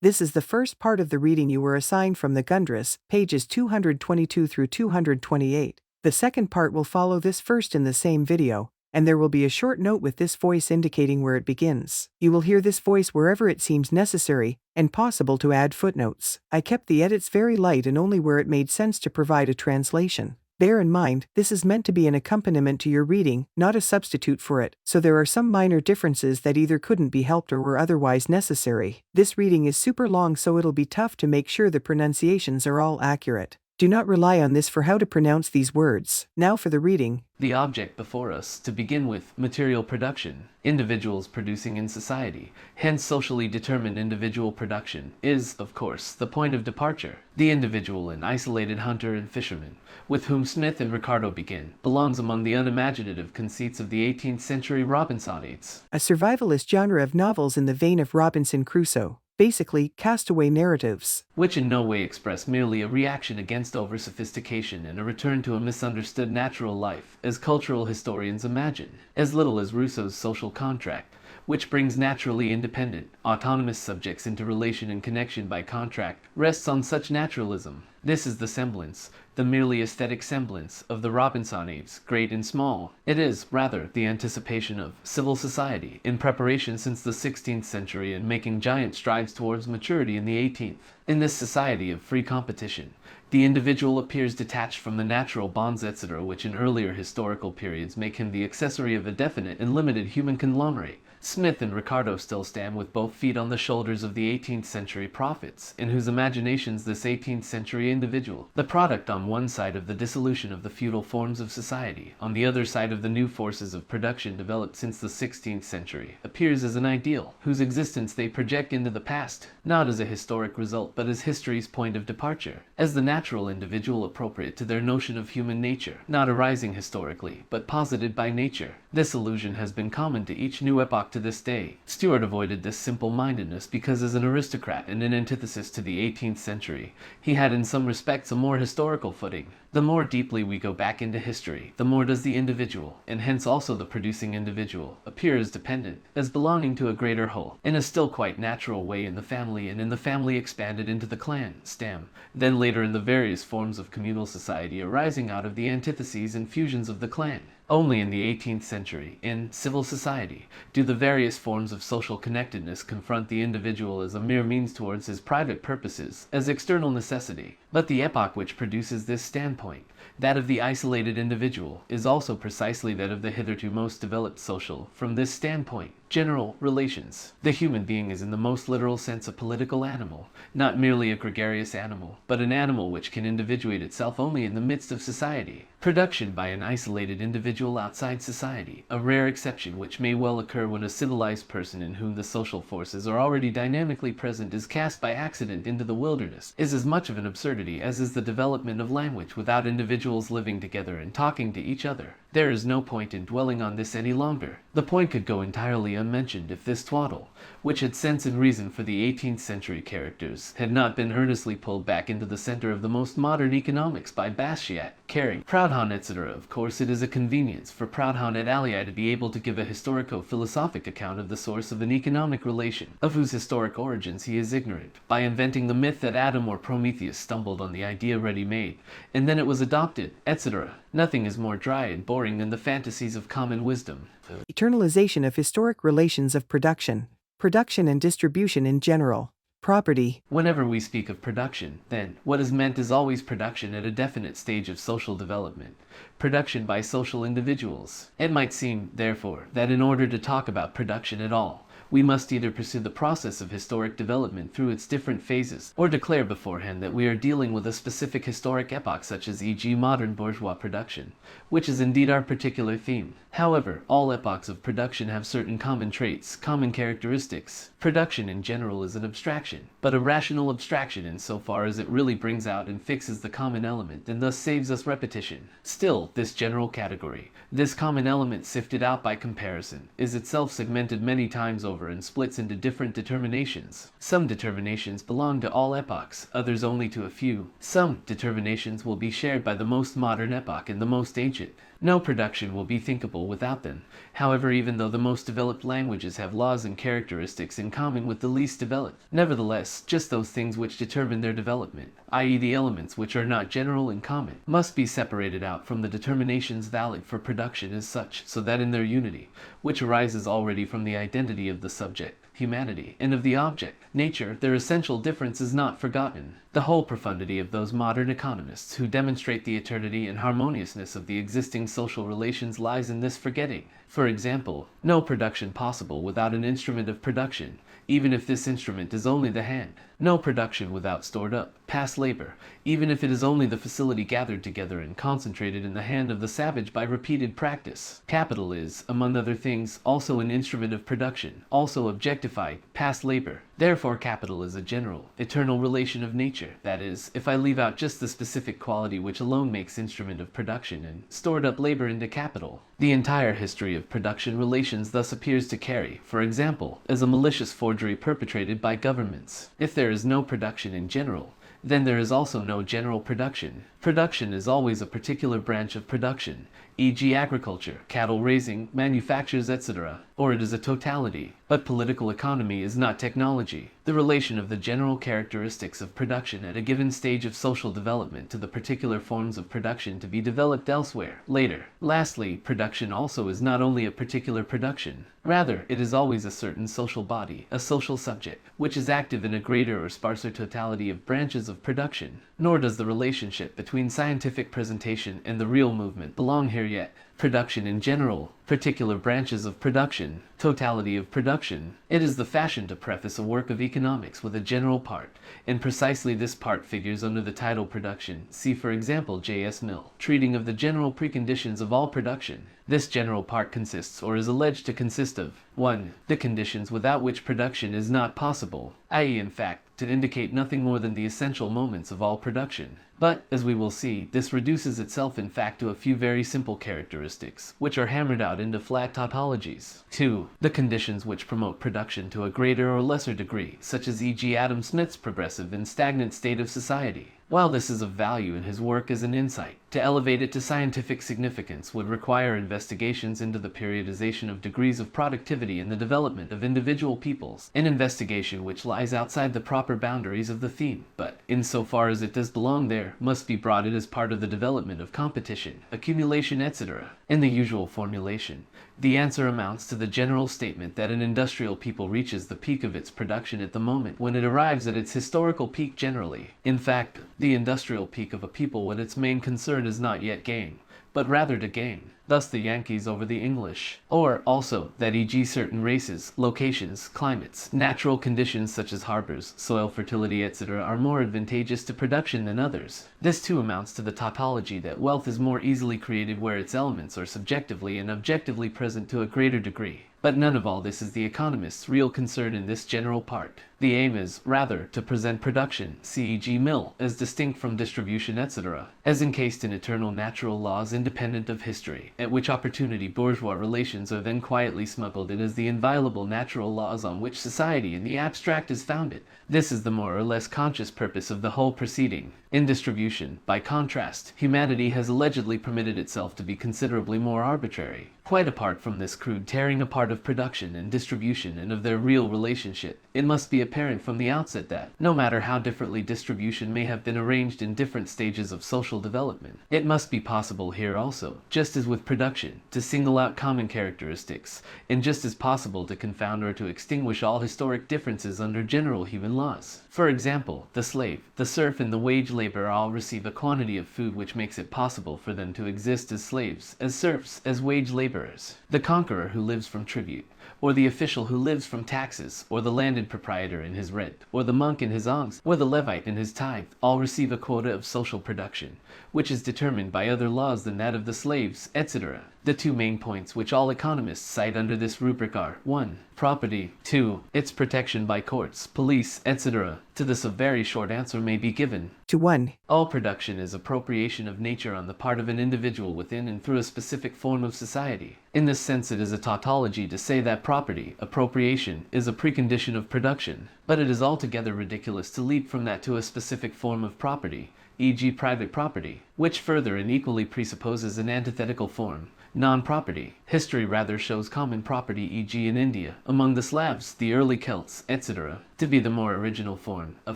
This is the first part of the reading you were assigned from the Grundrisse, pages 222 through 228. The second part will follow this first in the same video, and there will be a short note with this voice indicating where it begins. You will hear this voice wherever it seems necessary and possible to add footnotes. I kept the edits very light and only where it made sense to provide a translation. Bear in mind, this is meant to be an accompaniment to your reading, not a substitute for it, so there are some minor differences that either couldn't be helped or were otherwise necessary. This reading is super long, so it'll be tough to make sure the pronunciations are all accurate. Do not rely on this for how to pronounce these words. Now for the reading. The object before us, to begin with, material production, individuals producing in society, hence socially determined individual production, is, of course, the point of departure. The individual and isolated hunter and fisherman, with whom Smith and Ricardo begin, belongs among the unimaginative conceits of the 18th century Robinsonites. A survivalist genre of novels in the vein of Robinson Crusoe. Basically, castaway narratives, which in no way express merely a reaction against over-sophistication and a return to a misunderstood natural life, as cultural historians imagine, as little as Rousseau's social contract, which brings naturally independent, autonomous subjects into relation and connection by contract, rests on such naturalism. This is the semblance, the merely aesthetic semblance, of the Robinsonites, great and small. It is, rather, the anticipation of civil society, in preparation since the 16th century and making giant strides towards maturity in the 18th. In this society of free competition, the individual appears detached from the natural bonds etc. which in earlier historical periods make him the accessory of a definite and limited human conglomerate. Smith and Ricardo still stand with both feet on the shoulders of the 18th century prophets, in whose imaginations this 18th century individual, the product on one side of the dissolution of the feudal forms of society, on the other side of the new forces of production developed since the 16th century, appears as an ideal, whose existence they project into the past, not as a historic result but as history's point of departure, as the natural individual appropriate to their notion of human nature, not arising historically, but posited by nature. This illusion has been common to each new epoch to this day. Stuart avoided this simple-mindedness because as an aristocrat and in antithesis to the 18th century, he had in some respects a more historical footing. The more deeply we go back into history, the more does the individual, and hence also the producing individual, appear as dependent, as belonging to a greater whole, in a still quite natural way in the family, and in the family expanded into the clan, stem, then later in the various forms of communal society arising out of the antitheses and fusions of the clan. Only in the 18th century, in civil society, do the various forms of social connectedness confront the individual as a mere means towards his private purposes, as external necessity. But the epoch which produces this standpoint, that of the isolated individual, is also precisely that of the hitherto most developed social, from this standpoint, general relations. The human being is in the most literal sense a political animal, not merely a gregarious animal, but an animal which can individuate itself only in the midst of society. Production by an isolated individual outside society, a rare exception which may well occur when a civilized person in whom the social forces are already dynamically present is cast by accident into the wilderness, is as much of an absurdity as is the development of language without individuals living together and talking to each other. There is no point in dwelling on this any longer. The point could go entirely unmentioned if this twaddle, which had sense and reason for the 18th century characters, had not been earnestly pulled back into the center of the most modern economics by Bastiat, Carey, Proudhon, etc. Of course, it is a convenience for Proudhon et al. To be able to give a historico-philosophic account of the source of an economic relation, of whose historic origins he is ignorant, by inventing the myth that Adam or Prometheus stumbled on the idea ready-made, and then it was adopted, etc. Nothing is more dry and boring than the fantasies of common wisdom. Eternalization of historic relations of production and distribution in general. Property. Whenever we speak of production, then, what is meant is always production at a definite stage of social development, production by social individuals. It might seem, therefore, that in order to talk about production at all, we must either pursue the process of historic development through its different phases, or declare beforehand that we are dealing with a specific historic epoch such as e.g. modern bourgeois production, which is indeed our particular theme. However, all epochs of production have certain common traits, common characteristics. Production in general is an abstraction, but a rational abstraction insofar as it really brings out and fixes the common element and thus saves us repetition. Still, this general category, this common element sifted out by comparison, is itself segmented many times over and splits into different determinations. Some determinations belong to all epochs, others only to a few. Some determinations will be shared by the most modern epoch and the most ancient. No production will be thinkable without them. However, even though the most developed languages have laws and characteristics in common with the least developed, nevertheless, just those things which determine their development, i.e. the elements which are not general and common, must be separated out from the determinations valid for production as such, so that in their unity, which arises already from the identity of the subject, humanity, and of the object, nature, their essential difference is not forgotten. The whole profundity of those modern economists who demonstrate the eternity and harmoniousness of the existing social relations lies in this forgetting. For example, no production possible without an instrument of production, even if this instrument is only the hand. No production without stored up, past labor, even if it is only the facility gathered together and concentrated in the hand of the savage by repeated practice. Capital is, among other things, also an instrument of production, also objectified, past labor. Therefore, capital is a general, eternal relation of nature. That is, if I leave out just the specific quality which alone makes instrument of production and stored up labor into capital, the entire history of production relations thus appears to carry, for example, as a malicious forgery perpetrated by governments. If there is no production in general, then there is also no general production. Production is always a particular branch of production, e.g. agriculture, cattle raising, manufactures, etc., or it is a totality. But political economy is not technology. The relation of the general characteristics of production at a given stage of social development to the particular forms of production to be developed elsewhere, later. Lastly, production also is not only a particular production. Rather, it is always a certain social body, a social subject, which is active in a greater or sparser totality of branches of production. Nor does the relationship between scientific presentation and the real movement belong here yet. Production in general, particular branches of production, totality of production. It is the fashion to preface a work of economics with a general part, and precisely this part figures under the title production. See for example J.S. Mill, treating of the general preconditions of all production. This general part consists, or is alleged to consist of, 1. The conditions without which production is not possible, i.e. in fact, to indicate nothing more than the essential moments of all production. But, as we will see, this reduces itself in fact to a few very simple characteristics, which are hammered out into flat tautologies. 2. The conditions which promote production to a greater or lesser degree, such as e.g. Adam Smith's progressive and stagnant state of society. While this is of value in his work as an insight, to elevate it to scientific significance would require investigations into the periodization of degrees of productivity in the development of individual peoples, an investigation which lies outside the proper boundaries of the theme, but, insofar as it does belong there, must be brought in as part of the development of competition, accumulation, etc. In the usual formulation, the answer amounts to the general statement that an industrial people reaches the peak of its production at the moment when it arrives at its historical peak generally. In fact, the industrial peak of a people when its main concern is not yet gain, but rather to gain. Thus the Yankees over the English. Or, also, that e.g. certain races, locations, climates, natural conditions such as harbors, soil fertility, etc. are more advantageous to production than others. This too amounts to the tautology that wealth is more easily created where its elements are subjectively and objectively present to a greater degree. But none of all this is the economist's real concern in this general part. The aim is, rather, to present production, c.e.g. Mill, as distinct from distribution, etc., as encased in eternal natural laws independent of history, at which opportunity bourgeois relations are then quietly smuggled in as the inviolable natural laws on which society in the abstract is founded. This is the more or less conscious purpose of the whole proceeding. In distribution, by contrast, humanity has allegedly permitted itself to be considerably more arbitrary. Quite apart from this crude tearing apart of production and distribution and of their real relationship, it must be apparent from the outset that, no matter how differently distribution may have been arranged in different stages of social development, it must be possible here also, just as with production, to single out common characteristics, and just as possible to confound or to extinguish all historic differences under general human laws. For example, the slave, the serf, and the wage laborer all receive a quantity of food which makes it possible for them to exist as slaves, as serfs, as wage laborers. The conqueror who lives from tribute, or the official who lives from taxes, or the landed proprietor in his rent, or the monk in his alms, or the Levite in his tithe, all receive a quota of social production, which is determined by other laws than that of the slaves, etc. The two main points which all economists cite under this rubric are 1. Property, 2. Its protection by courts, police, etc. To this a very short answer may be given. To 1. All production is appropriation of nature on the part of an individual within and through a specific form of society. In this sense, it is a tautology to say that property, appropriation, is a precondition of production, but it is altogether ridiculous to leap from that to a specific form of property, e.g. private property, which further and equally presupposes an antithetical form, non-property. History rather shows common property, e.g. in India, among the Slavs, the early Celts, etc., to be the more original form, a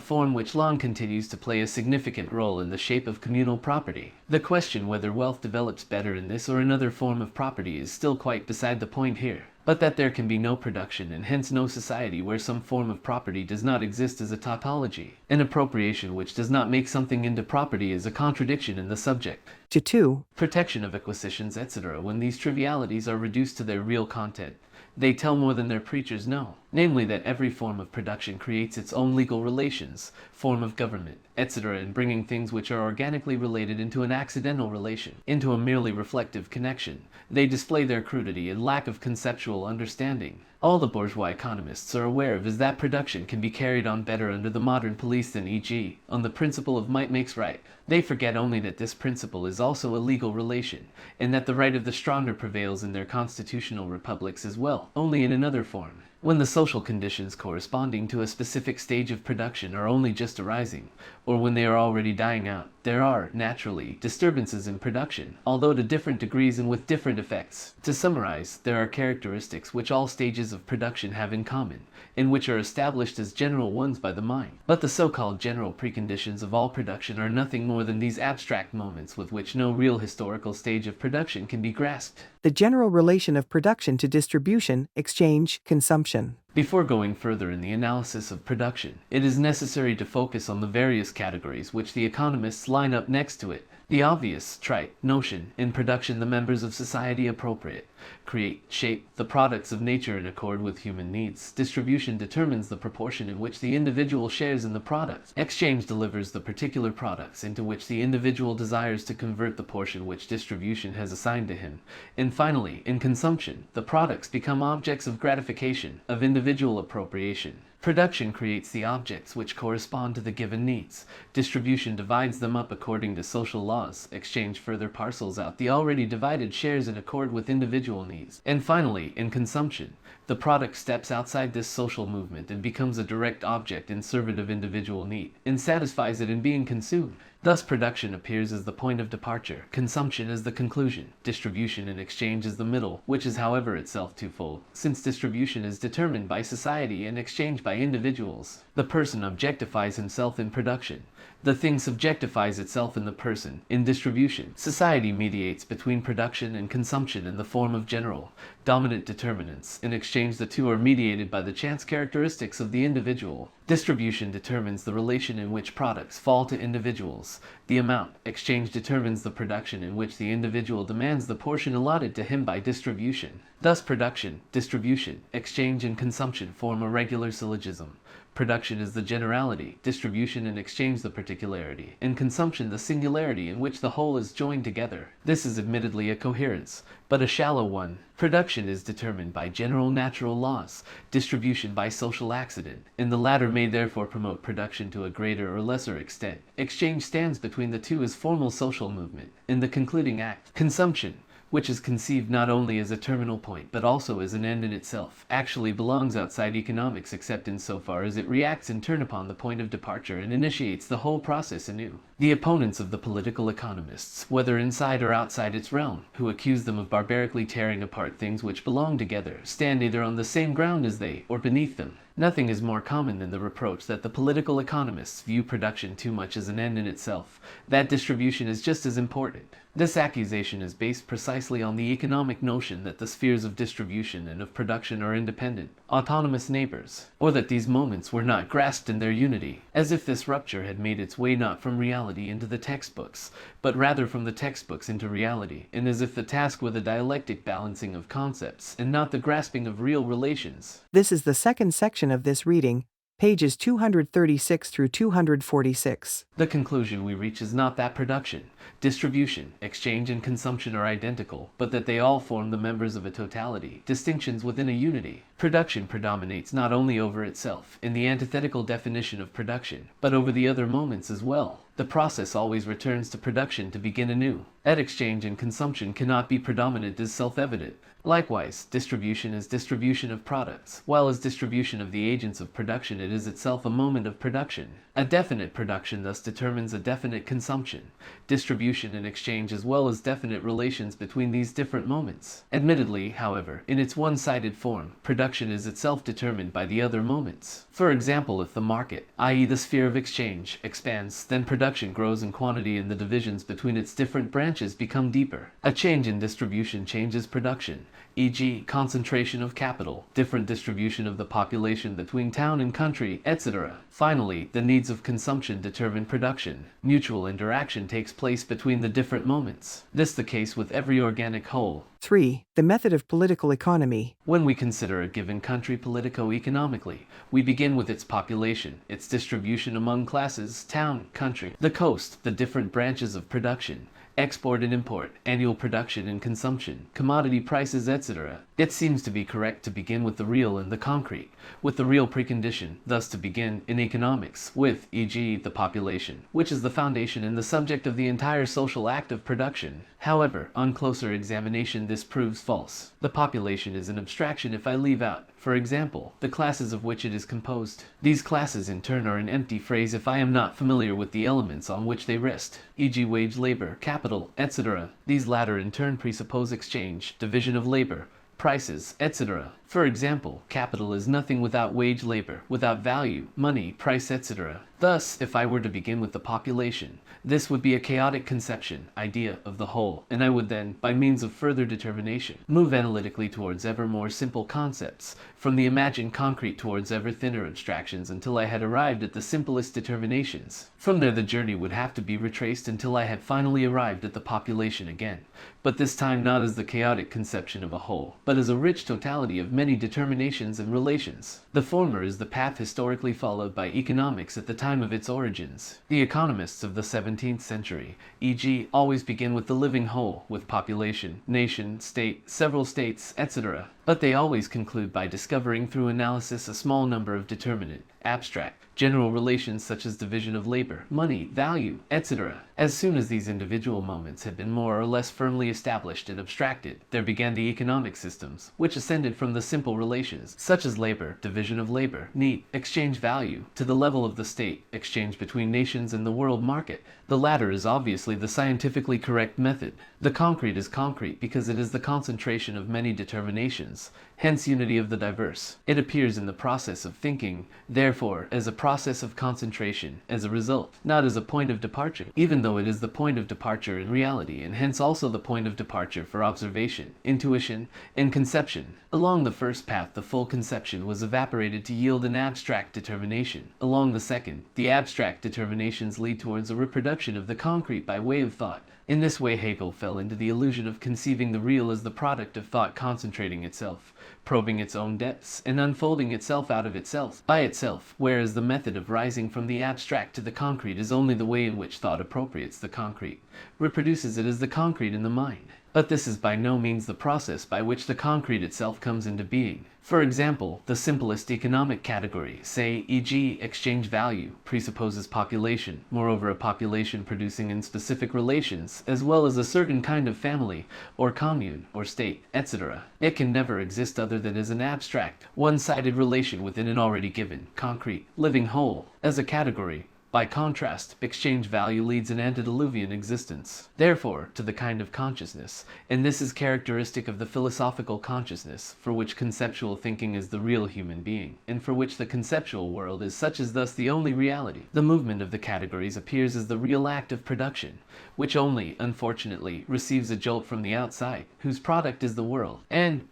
form which long continues to play a significant role in the shape of communal property. The question whether wealth develops better in this or another form of property is still quite beside the point here, but that there can be no production and hence no society where some form of property does not exist is a tautology. An appropriation which does not make something into property is a contradiction in the subject. To 2. Protection of acquisitions, etc. When these trivialities are reduced to their real content, they tell more than their preachers know, namely that every form of production creates its own legal relations, form of government, etc., in bringing things which are organically related into an accidental relation, into a merely reflective connection. They display their crudity and lack of conceptual understanding. All the bourgeois economists are aware of is that production can be carried on better under the modern police than e.g. on the principle of might makes right. They forget only that this principle is also a legal relation, and that the right of the stronger prevails in their constitutional republics as well, only in another form. When the social conditions corresponding to a specific stage of production are only just arising, or when they are already dying out, there are, naturally, disturbances in production, although to different degrees and with different effects. To summarize, there are characteristics which all stages of production have in common, and which are established as general ones by the mind. But the so-called general preconditions of all production are nothing more than these abstract moments with which no real historical stage of production can be grasped. The general relation of production to distribution, exchange, consumption. Before going further in the analysis of production, it is necessary to focus on the various categories which the economists line up next to it. The obvious, trite notion: in production the members of society appropriate, create, shape the products of nature in accord with human needs. Distribution determines the proportion in which the individual shares in the products. Exchange delivers the particular products into which the individual desires to convert the portion which distribution has assigned to him. And finally, in consumption, the products become objects of gratification, of individual appropriation. Production creates the objects which correspond to the given needs. Distribution divides them up according to social laws. Exchange further parcels out the already divided shares in accord with individual needs. And finally, in consumption, the product steps outside this social movement and becomes a direct object in service of individual need, and satisfies it in being consumed. Thus production appears as the point of departure, consumption as the conclusion, distribution and exchange as the middle, which is however itself twofold, since distribution is determined by society and exchange by individuals. The person objectifies himself in production. The thing subjectifies itself in the person, in distribution. Society mediates between production and consumption in the form of general, dominant determinants. In exchange, the two are mediated by the chance characteristics of the individual. Distribution determines the relation in which products fall to individuals, the amount. Exchange determines the production in which the individual demands the portion allotted to him by distribution. Thus production, distribution, exchange, and consumption form a regular syllogism. Production is the generality, distribution and exchange the particularity, and consumption the singularity in which the whole is joined together. This is admittedly a coherence, but a shallow one. Production is determined by general natural laws, distribution by social accident, and the latter may therefore promote production to a greater or lesser extent. Exchange stands between the two as formal social movement. In the concluding act, consumption, which is conceived not only as a terminal point but also as an end in itself, actually belongs outside economics except in so far as it reacts in turn upon the point of departure and initiates the whole process anew. The opponents of the political economists, whether inside or outside its realm, who accuse them of barbarically tearing apart things which belong together, stand either on the same ground as they or beneath them. Nothing is more common than the reproach that the political economists view production too much as an end in itself, that distribution is just as important. This accusation is based precisely on the economic notion that the spheres of distribution and of production are independent, autonomous neighbors, or that these moments were not grasped in their unity, as if this rupture had made its way not from reality into the textbooks, but rather from the textbooks into reality, and as if the task were the dialectic balancing of concepts and not the grasping of real relations. This is the second section of this reading. pages 236 through 246. The conclusion we reach is not that production, distribution, exchange, and consumption are identical, but that they all form the members of a totality, distinctions within a unity. Production predominates not only over itself, in the antithetical definition of production, but over the other moments as well. The process always returns to production to begin anew. That exchange and consumption cannot be predominant is self-evident. Likewise, distribution is distribution of products, while as distribution of the agents of production it is itself a moment of production. A definite production thus determines a definite consumption, distribution and exchange as well as definite relations between these different moments. Admittedly, however, in its one-sided form, production is itself determined by the other moments. For example, if the market, i.e. the sphere of exchange, expands, then production grows in quantity and the divisions between its different branches become deeper. A change in distribution changes production, e.g. concentration of capital, different distribution of the population between town and country, etc. Finally, the needs of consumption determine production. Mutual interaction takes place between the different moments. This is the case with every organic whole. 3. The method of political economy. When we consider a given country politico-economically, we begin with its population, its distribution among classes, town, country, the coast, the different branches of production, export and import, annual production and consumption, commodity prices, etc. It seems to be correct to begin with the real and the concrete, with the real precondition, thus to begin in economics with, e.g. the population, which is the foundation and the subject of the entire social act of production. However, on closer examination this proves false. The population is an abstraction if I leave out, for example, the classes of which it is composed. These classes in turn are an empty phrase if I am not familiar with the elements on which they rest, e.g. wage, labor, capital, etc. These latter in turn presuppose exchange, division of labor, prices, etc. For example, capital is nothing without wage, labor, without value, money, price, etc. Thus, if I were to begin with the population, this would be a chaotic conception, idea of the whole, and I would then, by means of further determination, move analytically towards ever more simple concepts, from the imagined concrete towards ever thinner abstractions until I had arrived at the simplest determinations. From there the journey would have to be retraced until I had finally arrived at the population again, but this time not as the chaotic conception of a whole, but as a rich totality of many determinations and relations. The former is the path historically followed by economics at the time of its origins. The economists of the 17th century, e.g., always begin with the living whole, with population, nation, state, several states, etc. But they always conclude by discovering through analysis a small number of determinate, abstract, general relations such as division of labor, money, value, etc. As soon as these individual moments had been more or less firmly established and abstracted, there began the economic systems, which ascended from the simple relations, such as labor, division of labor, need, exchange value, to the level of the state, exchange between nations and the world market. The latter is obviously the scientifically correct method. The concrete is concrete because it is the concentration of many determinations, hence unity of the diverse. It appears in the process of thinking, therefore, as a process of concentration, as a result, not as a point of departure, even though it is the point of departure in reality, and hence also the point of departure for observation, intuition, and conception. Along the first path, the full conception was evaporated to yield an abstract determination. Along the second, the abstract determinations lead towards a reproduction of the concrete by way of thought. In this way Hegel fell into the illusion of conceiving the real as the product of thought concentrating itself, probing its own depths, and unfolding itself out of itself, by itself, whereas the method of rising from the abstract to the concrete is only the way in which thought appropriates the concrete, reproduces it as the concrete in the mind. But this is by no means the process by which the concrete itself comes into being. For example, the simplest economic category, say, e.g., exchange value, presupposes population, moreover a population producing in specific relations, as well as a certain kind of family, or commune, or state, etc. It can never exist other than as an abstract, one-sided relation within an already given, concrete, living whole. As a category, by contrast, exchange value leads an antediluvian existence, therefore, to the kind of consciousness, and this is characteristic of the philosophical consciousness, for which conceptual thinking is the real human being, and for which the conceptual world is such as thus the only reality. The movement of the categories appears as the real act of production, which only, unfortunately, receives a jolt from the outside, whose product is the world.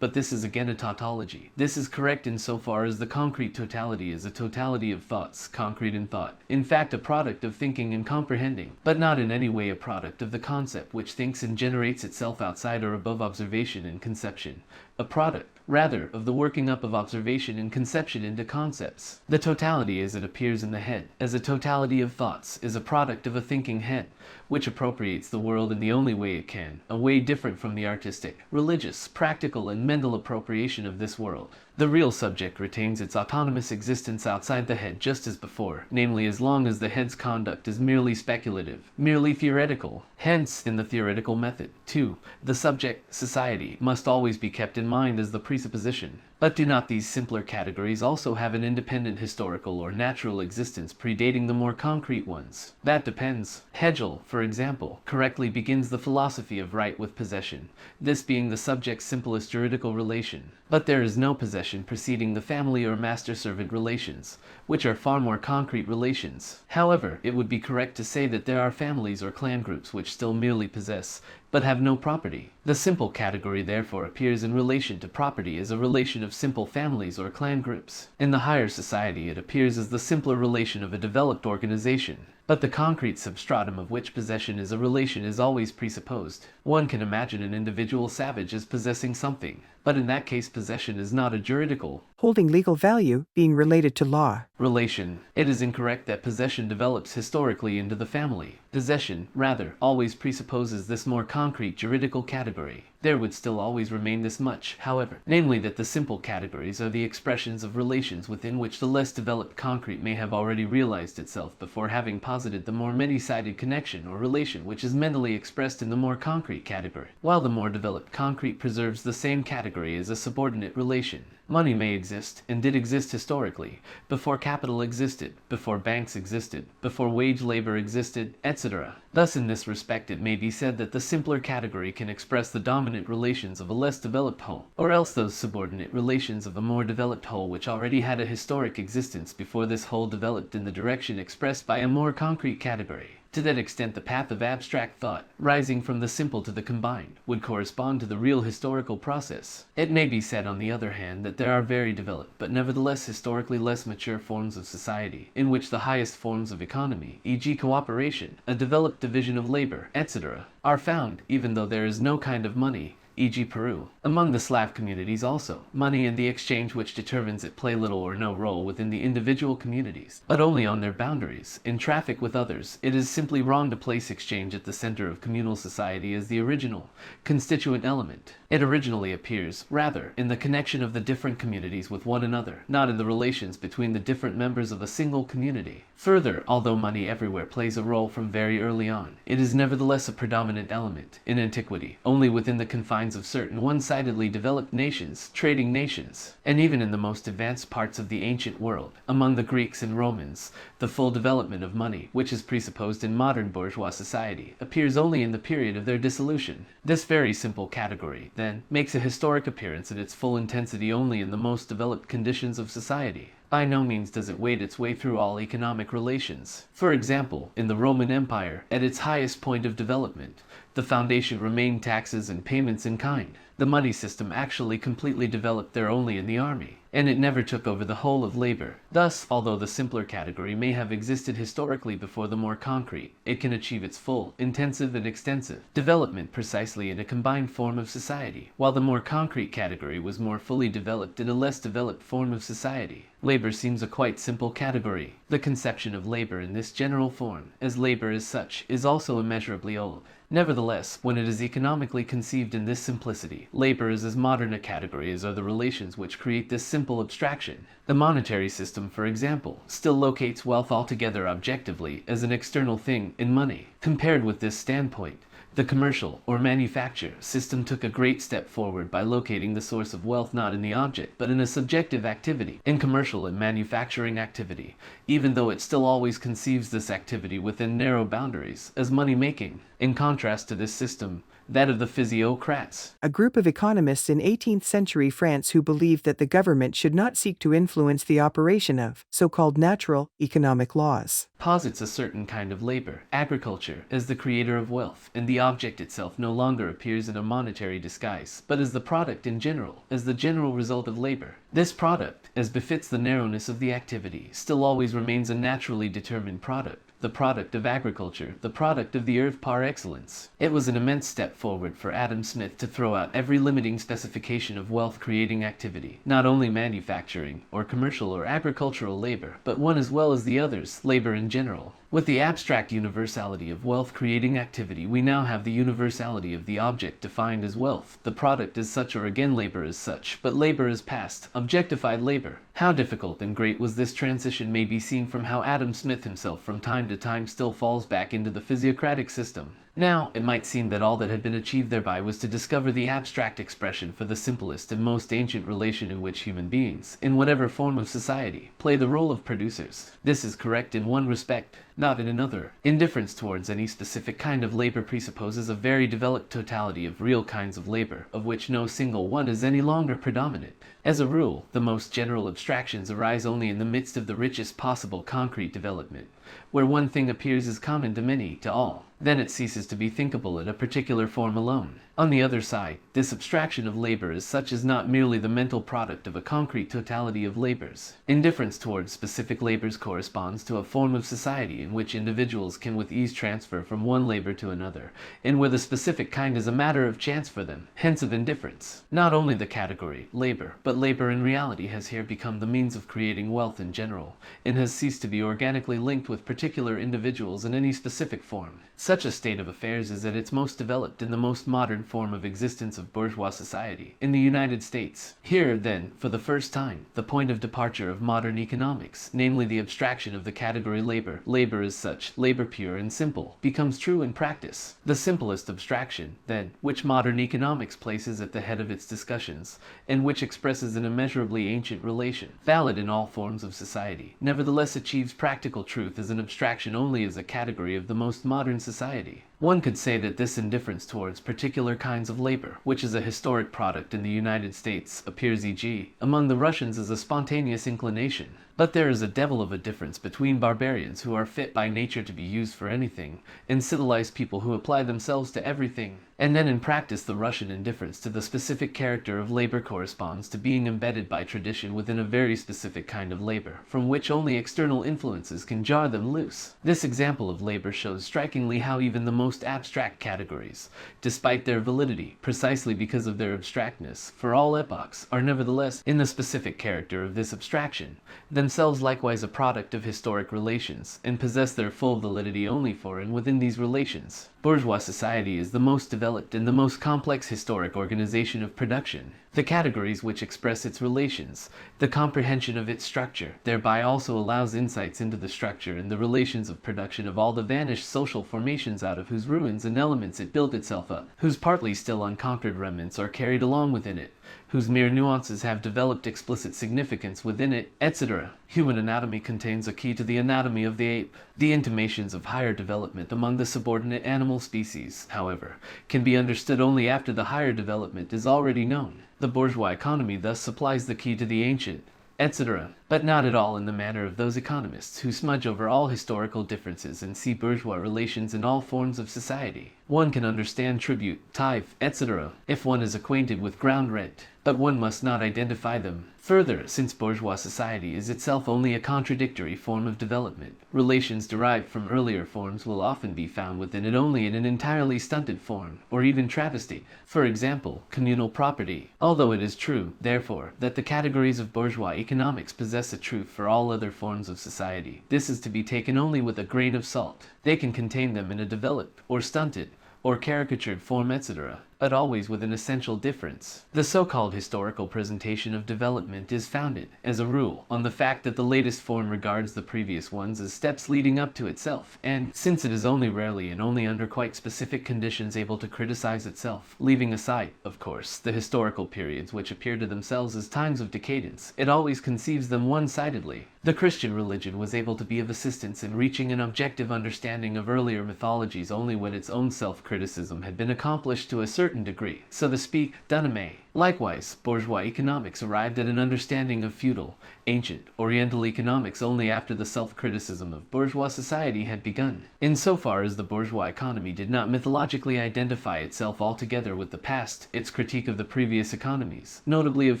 But this is again a tautology. This is correct insofar as the concrete totality is a totality of thoughts, concrete in thought. In fact, a product of thinking and comprehending, but not in any way a product of the concept which thinks and generates itself outside or above observation and conception. A product, rather of the working up of observation and conception into concepts. The totality as it appears in the head, as a totality of thoughts, is a product of a thinking head, which appropriates the world in the only way it can, a way different from the artistic, religious, practical, and mental appropriation of this world. The real subject retains its autonomous existence outside the head just as before, namely as long as the head's conduct is merely speculative, merely theoretical. Hence, in the theoretical method, too, the subject, society, must always be kept in mind as the presupposition. But do not these simpler categories also have an independent historical or natural existence predating the more concrete ones? That depends. Hegel, for example, correctly begins the philosophy of right with possession, this being the subject's simplest juridical relation. But there is no possession preceding the family or master-servant relations, which are far more concrete relations. However, it would be correct to say that there are families or clan groups which still merely possess, but have no property. The simple category therefore appears in relation to property as a relation of simple families or clan groups. In the higher society it appears as the simpler relation of a developed organization. But the concrete substratum of which possession is a relation is always presupposed. One can imagine an individual savage as possessing something, but in that case possession is not a juridical, holding legal value, being related to law, relation. It is incorrect that possession develops historically into the family. Possession, rather, always presupposes this more concrete juridical category. There would still always remain this much, however, namely that the simple categories are the expressions of relations within which the less developed concrete may have already realized itself before having posited the more many-sided connection or relation which is mentally expressed in the more concrete category, while the more developed concrete preserves the same category as a subordinate relation. Money may exist, and did exist historically, before capital existed, before banks existed, before wage labor existed, etc. Thus in this respect it may be said that the simpler category can express the dominant relations of a less developed whole, or else those subordinate relations of a more developed whole which already had a historic existence before this whole developed in the direction expressed by a more concrete category. To that extent the path of abstract thought, rising from the simple to the combined, would correspond to the real historical process. It may be said on the other hand that there are very developed, but nevertheless historically less mature forms of society, in which the highest forms of economy, e.g. cooperation, a developed division of labor, etc., are found, even though there is no kind of money, e.g. Peru. Among the Slav communities also, money and the exchange which determines it play little or no role within the individual communities, but only on their boundaries. In traffic with others, it is simply wrong to place exchange at the center of communal society as the original, constituent element. It originally appears, rather, in the connection of the different communities with one another, not in the relations between the different members of a single community. Further, although money everywhere plays a role from very early on, it is nevertheless a predominant element, in antiquity, only within the confines of certain one-sidedly developed nations, trading nations, and even in the most advanced parts of the ancient world. Among the Greeks and Romans, the full development of money, which is presupposed in modern bourgeois society, appears only in the period of their dissolution. This very simple category, then, makes a historic appearance at its full intensity only in the most developed conditions of society. By no means does it wade its way through all economic relations. For example, in the Roman Empire, at its highest point of development, the foundation remained taxes and payments in kind. The money system actually completely developed there only in the army, and it never took over the whole of labor. Thus, although the simpler category may have existed historically before the more concrete, it can achieve its full, intensive and extensive development precisely in a combined form of society, while the more concrete category was more fully developed in a less developed form of society. Labor seems a quite simple category. The conception of labor in this general form, as labor as such, is also immeasurably old. Nevertheless, when it is economically conceived in this simplicity, labor is as modern a category as are the relations which create this simple abstraction. The monetary system, for example, still locates wealth altogether objectively as an external thing in money. Compared with this standpoint, the commercial, or manufacture, system took a great step forward by locating the source of wealth not in the object, but in a subjective activity, in commercial and manufacturing activity, even though it still always conceives this activity within narrow boundaries, as money-making. In contrast to this system, that of the physiocrats, a group of economists in 18th century France who believed that the government should not seek to influence the operation of so-called natural economic laws, posits a certain kind of labor, agriculture, as the creator of wealth, and the object itself no longer appears in a monetary disguise, but as the product in general, as the general result of labor. This product, as befits the narrowness of the activity, still always remains a naturally determined product, the product of agriculture, the product of the earth par excellence. It was an immense step forward for Adam Smith to throw out every limiting specification of wealth-creating activity, not only manufacturing, or commercial or agricultural labor, but one as well as the others, labor in general. With the abstract universality of wealth-creating activity, we now have the universality of the object defined as wealth, the product as such, or again labor as such, but labor as past, objectified labor. How difficult and great was this transition may be seen from how Adam Smith himself from time to time still falls back into the physiocratic system. Now, it might seem that all that had been achieved thereby was to discover the abstract expression for the simplest and most ancient relation in which human beings, in whatever form of society, play the role of producers. This is correct in one respect, not in another. Indifference towards any specific kind of labor presupposes a very developed totality of real kinds of labor, of which no single one is any longer predominant. As a rule, the most general abstractions arise only in the midst of the richest possible concrete development, where one thing appears as common to many, to all. Then it ceases to be thinkable in a particular form alone. On the other side, this abstraction of labor as such is not merely the mental product of a concrete totality of labors. Indifference towards specific labors corresponds to a form of society in which individuals can with ease transfer from one labor to another, and where the specific kind is a matter of chance for them, hence of indifference. Not only the category, labor, but labor in reality has here become the means of creating wealth in general, and has ceased to be organically linked with particular individuals in any specific form. Such a state of affairs is at its most developed in the most modern form of existence of bourgeois society, in the United States. Here, then, for the first time, the point of departure of modern economics, namely the abstraction of the category labor, labor as such, labor pure and simple, becomes true in practice. The simplest abstraction, then, which modern economics places at the head of its discussions, and which expresses an immeasurably ancient relation, valid in all forms of society, nevertheless achieves practical truth as an abstraction only as a category of the most modern society. One could say that this indifference towards particular kinds of labor, which is a historic product in the United States, appears e.g. among the Russians as a spontaneous inclination. But there is a devil of a difference between barbarians who are fit by nature to be used for anything, and civilized people who apply themselves to everything. And then in practice the Russian indifference to the specific character of labor corresponds to being embedded by tradition within a very specific kind of labor, from which only external influences can jar them loose. This example of labor shows strikingly how even the most abstract categories, despite their validity, precisely because of their abstractness, for all epochs, are nevertheless, in the specific character of this abstraction, themselves likewise a product of historic relations, and possess their full validity only for and within these relations. Bourgeois society is the most developed and the most complex historic organization of production. The categories which express its relations, the comprehension of its structure, thereby also allows insights into the structure and the relations of production of all the vanished social formations out of whose ruins and elements it built itself up, whose partly still unconquered remnants are carried along within it, whose mere nuances have developed explicit significance within it, etc. Human anatomy contains a key to the anatomy of the ape. The intimations of higher development among the subordinate animal species, however, can be understood only after the higher development is already known. The bourgeois economy thus supplies the key to the ancient, etc., but not at all in the manner of those economists who smudge over all historical differences and see bourgeois relations in all forms of society. One can understand tribute, tithe, etc., if one is acquainted with ground rent, but one must not identify them. Further, since bourgeois society is itself only a contradictory form of development, relations derived from earlier forms will often be found within it only in an entirely stunted form, or even travesty. For example, communal property. Although it is true, therefore, that the categories of bourgeois economics possess a truth for all other forms of society, this is to be taken only with a grain of salt. They can contain them in a developed, or stunted, or caricatured form, etc., but always with an essential difference. The so-called historical presentation of development is founded, as a rule, on the fact that the latest form regards the previous ones as steps leading up to itself, and, since it is only rarely and only under quite specific conditions able to criticize itself, leaving aside, of course, the historical periods which appear to themselves as times of decadence, it always conceives them one-sidedly. The Christian religion was able to be of assistance in reaching an objective understanding of earlier mythologies only when its own self-criticism had been accomplished to a certain degree, so to speak, done away. Likewise, bourgeois economics arrived at an understanding of feudal, ancient, Oriental economics only after the self-criticism of bourgeois society had begun. Insofar as the bourgeois economy did not mythologically identify itself altogether with the past, its critique of the previous economies, notably of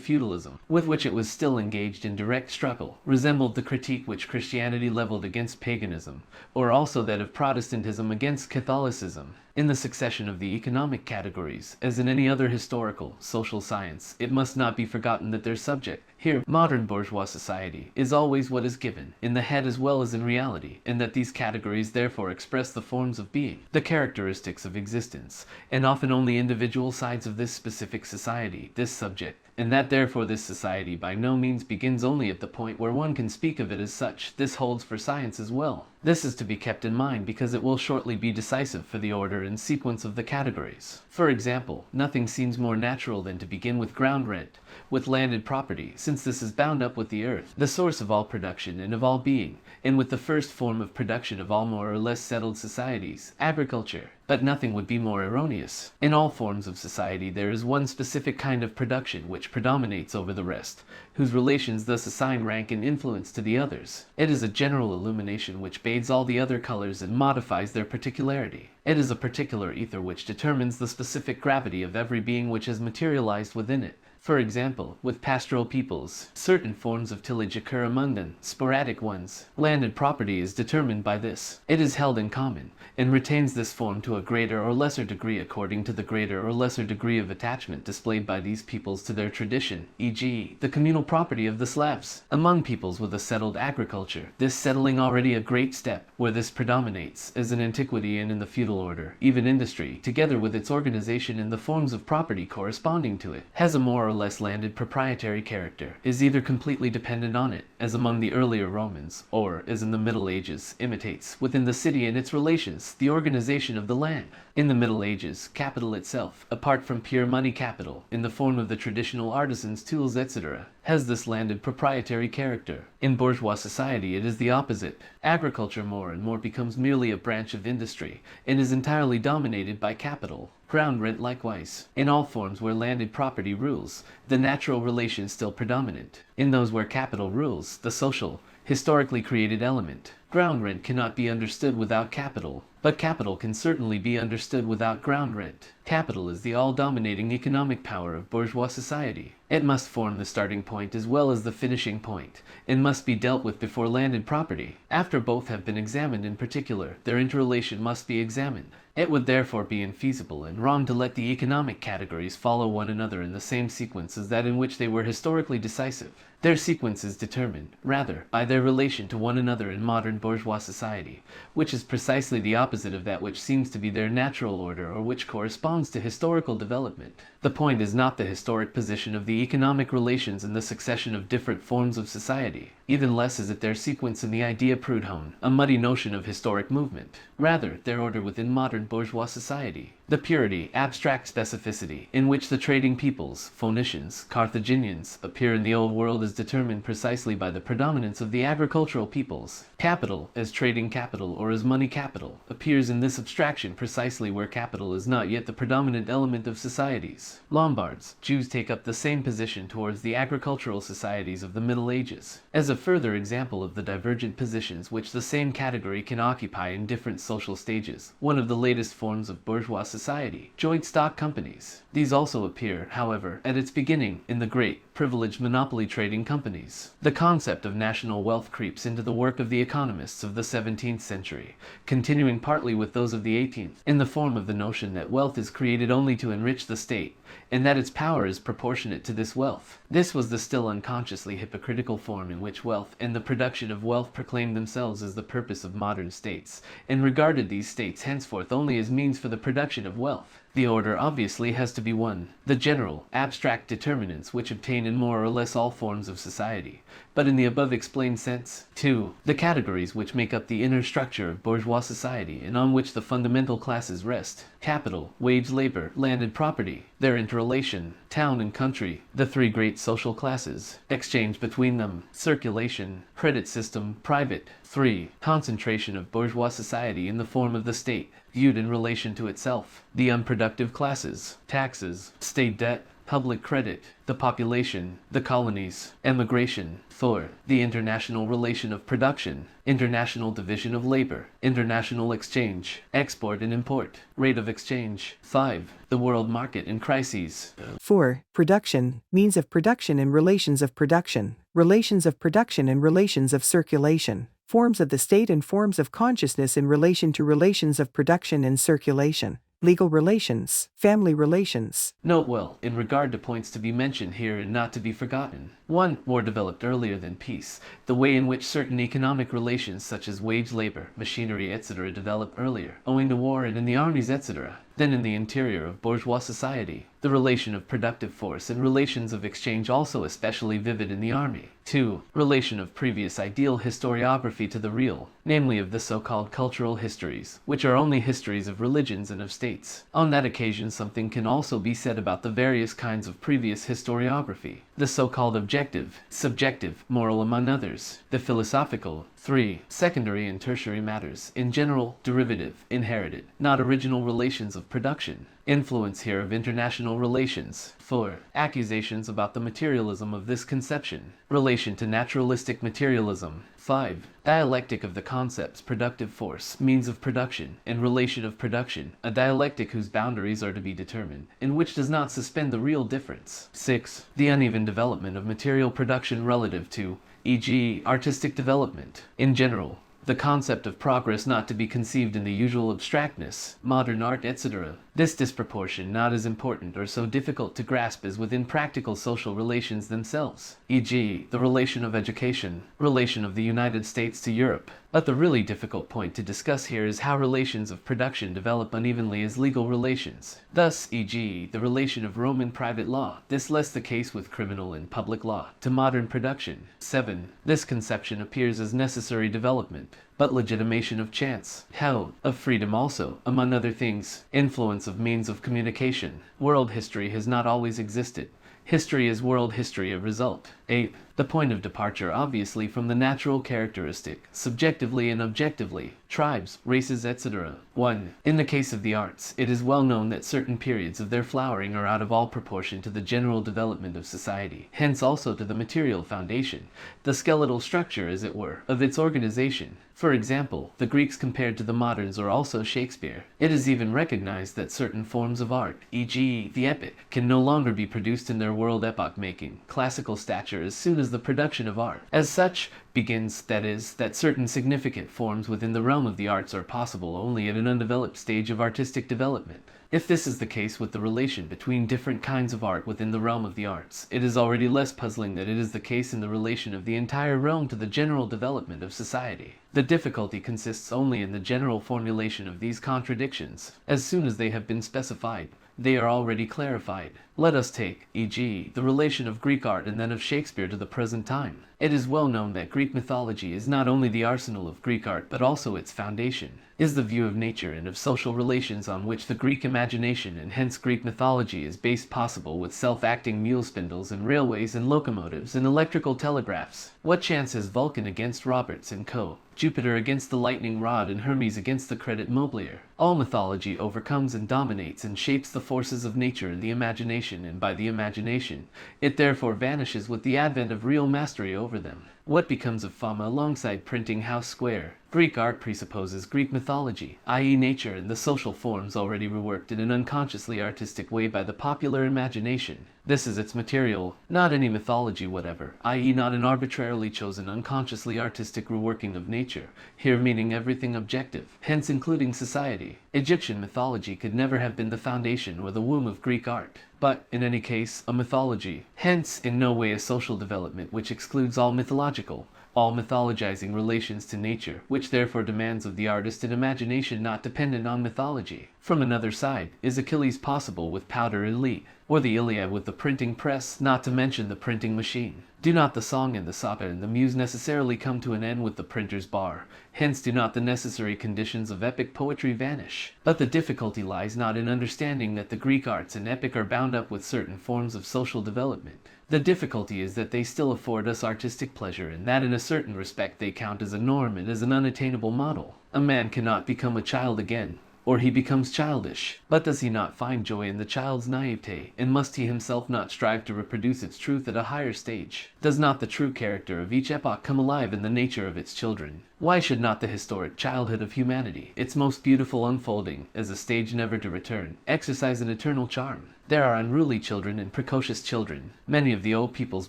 feudalism, with which it was still engaged in direct struggle, resembled the critique which Christianity leveled against paganism, or also that of Protestantism against Catholicism. In the succession of the economic categories, as in any other historical, social science, it must not be forgotten that their subject, here modern bourgeois society, is always what is given, in the head as well as in reality, and that these categories therefore express the forms of being, the characteristics of existence, and often only individual sides of this specific society, this subject, and that therefore this society by no means begins only at the point where one can speak of it as such. This holds for science as well. This is to be kept in mind because it will shortly be decisive for the order and sequence of the categories. For example, nothing seems more natural than to begin with ground rent, with landed property, since this is bound up with the earth, the source of all production and of all being, and with the first form of production of all more or less settled societies, agriculture. But nothing would be more erroneous. In all forms of society there is one specific kind of production which predominates over the rest, whose relations thus assign rank and influence to the others. It is a general illumination which bathes all the other colors and modifies their particularity. It is a particular ether which determines the specific gravity of every being which has materialized within it. For example, with pastoral peoples, certain forms of tillage occur among them, sporadic ones. Landed property is determined by this. It is held in common, and retains this form to a greater or lesser degree according to the greater or lesser degree of attachment displayed by these peoples to their tradition, e.g., the communal property of the Slavs. Among peoples with a settled agriculture, this settling already a great step, where this predominates, as in antiquity and in the feudal order, even industry, together with its organization in the forms of property corresponding to it, has a more or less landed proprietary character, is either completely dependent on it, as among the earlier Romans, or, as in the Middle Ages, imitates, within the city and its relations, the organization of the land. In the Middle Ages, capital itself, apart from pure money capital, in the form of the traditional artisans, tools, etc., has this landed proprietary character. In bourgeois society it is the opposite. Agriculture more and more becomes merely a branch of industry, and is entirely dominated by capital. Ground rent likewise. In all forms where landed property rules, the natural relation is still predominant. In those where capital rules, the social, historically created element. Ground rent cannot be understood without capital, but capital can certainly be understood without ground rent. Capital is the all-dominating economic power of bourgeois society. It must form the starting point as well as the finishing point, and must be dealt with before landed property. After both have been examined in particular, their interrelation must be examined. It would therefore be infeasible and wrong to let the economic categories follow one another in the same sequence as that in which they were historically decisive. Their sequence is determined, rather, by their relation to one another in modern bourgeois society, which is precisely the opposite of that which seems to be their natural order or which corresponds to historical development. The point is not the historic position of the economic relations in the succession of different forms of society. Even less is it their sequence in the idea Proudhon, a muddy notion of historic movement. Rather, their order within modern bourgeois society. The purity, abstract specificity, in which the trading peoples, Phoenicians, Carthaginians, appear in the Old World is determined precisely by the predominance of the agricultural peoples. Capital, as trading capital or as money capital, appears in this abstraction precisely where capital is not yet the predominant element of societies. Lombards, Jews take up the same position towards the agricultural societies of the Middle Ages. As a further example of the divergent positions which the same category can occupy in different social stages, one of the latest forms of bourgeois society, joint stock companies. These also appear, however, at its beginning in the great, privileged monopoly trading companies. The concept of national wealth creeps into the work of the economists of the 17th century, continuing partly with those of the 18th, in the form of the notion that wealth is created only to enrich the state, and that its power is proportionate to this wealth. This was the still unconsciously hypocritical form in which wealth and the production of wealth proclaimed themselves as the purpose of modern states, and regarded these states henceforth only as means for the production of wealth. The order obviously has to be one, the general, abstract determinants which obtain in more or less all forms of society, but in the above explained sense. 2. The categories which make up the inner structure of bourgeois society and on which the fundamental classes rest. Capital, wage labor, landed property, their interrelation, town and country, the three great social classes, exchange between them, circulation, credit system, private. 3. Concentration of bourgeois society in the form of the state, viewed in relation to itself, the unproductive classes, taxes, state debt, public credit, the population, the colonies, emigration. 4. The international relation of production, international division of labor, international exchange, export and import, rate of exchange. 5. The world market in crises. 4. Production, means of production and relations of production and relations of circulation, forms of the state and forms of consciousness in relation to relations of production and circulation, legal relations, family relations. Note well, in regard to points to be mentioned here and not to be forgotten. 1. War developed earlier than peace. The way in which certain economic relations such as wage labor, machinery, etc. develop earlier, owing to war and in the armies, etc., than in the interior of bourgeois society. The relation of productive force and relations of exchange also especially vivid in the army. 2. Relation of previous ideal historiography to the real, namely of the so-called cultural histories, which are only histories of religions and of states. On that occasion something can also be said about the various kinds of previous historiography, the so-called objective, subjective, moral among others, the philosophical. 3. Secondary and tertiary matters, in general, derivative, inherited, not original relations of production. Influence here of international relations. 4. Accusations about the materialism of this conception. Relation to naturalistic materialism. 5. Dialectic of the concepts productive force, means of production, and relation of production, a dialectic whose boundaries are to be determined, and which does not suspend the real difference. 6. The uneven development of material production relative to, e.g., artistic development. In general, the concept of progress not to be conceived in the usual abstractness, modern art, etc. This disproportion not as important or so difficult to grasp as within practical social relations themselves, e.g., the relation of education, relation of the United States to Europe. But the really difficult point to discuss here is how relations of production develop unevenly as legal relations. Thus, e.g., the relation of Roman private law, this less the case with criminal and public law, to modern production. 7. This conception appears as necessary development, but legitimation of chance, hell, of freedom also, among other things, influence of means of communication. World history has not always existed. History is world history a result. 8. The point of departure obviously from the natural characteristic, subjectively and objectively, tribes, races, etc. 1. In the case of the arts, it is well known that certain periods of their flowering are out of all proportion to the general development of society, hence also to the material foundation, the skeletal structure, as it were, of its organization. For example, the Greeks compared to the moderns or also Shakespeare. It is even recognized that certain forms of art, e.g., the epic, can no longer be produced in their world epoch-making, classical stature as soon as the production of art, as such, begins, that is, that certain significant forms within the realm of the arts are possible only at an undeveloped stage of artistic development. If this is the case with the relation between different kinds of art within the realm of the arts, it is already less puzzling that it is the case in the relation of the entire realm to the general development of society. The difficulty consists only in the general formulation of these contradictions. As soon as they have been specified, they are already clarified. Let us take, e.g., the relation of Greek art and then of Shakespeare to the present time. It is well known that Greek mythology is not only the arsenal of Greek art but also its foundation, is the view of nature and of social relations on which the Greek imagination and hence Greek mythology is based, possible with self-acting mule spindles and railways and locomotives and electrical telegraphs. What chance has Vulcan against Roberts and co., Jupiter against the lightning rod, and Hermes against the credit mobilier? All mythology overcomes and dominates and shapes the forces of nature in the imagination, and by the imagination, it therefore vanishes with the advent of real mastery over them. What becomes of fama alongside printing house square? Greek art presupposes Greek mythology, i.e. nature and the social forms already reworked in an unconsciously artistic way by the popular imagination. This is its material, not any mythology whatever, i.e. not an arbitrarily chosen unconsciously artistic reworking of nature, here meaning everything objective, hence including society. Egyptian mythology could never have been the foundation or the womb of Greek art, but, in any case, a mythology, hence in no way a social development which excludes all mythological, all mythologizing relations to nature, which therefore demands of the artist an imagination not dependent on mythology. From another side, is Achilles possible with powder elite, or the Iliad with the printing press, not to mention the printing machine? Do not the song and the saga and the muse necessarily come to an end with the printer's bar? Hence do not the necessary conditions of epic poetry vanish? But the difficulty lies not in understanding that the Greek arts and epic are bound up with certain forms of social development. The difficulty is that they still afford us artistic pleasure, and that in a certain respect they count as a norm and as an unattainable model. A man cannot become a child again. or he becomes childish. But does he not find joy in the child's naivete, and must he himself not strive to reproduce its truth at a higher stage? Does not the true character of each epoch come alive in the nature of its children? Why should not the historic childhood of humanity, its most beautiful unfolding, as a stage never to return, exercise an eternal charm? There are unruly children and precocious children. Many of the old peoples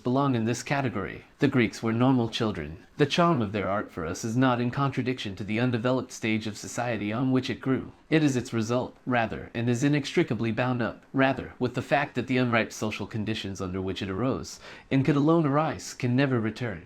belong in this category. The Greeks were normal children. The charm of their art for us is not in contradiction to the undeveloped stage of society on which it grew. It is its result, rather, and is inextricably bound up, rather, with the fact that the unripe social conditions under which it arose, and could alone arise, can never return.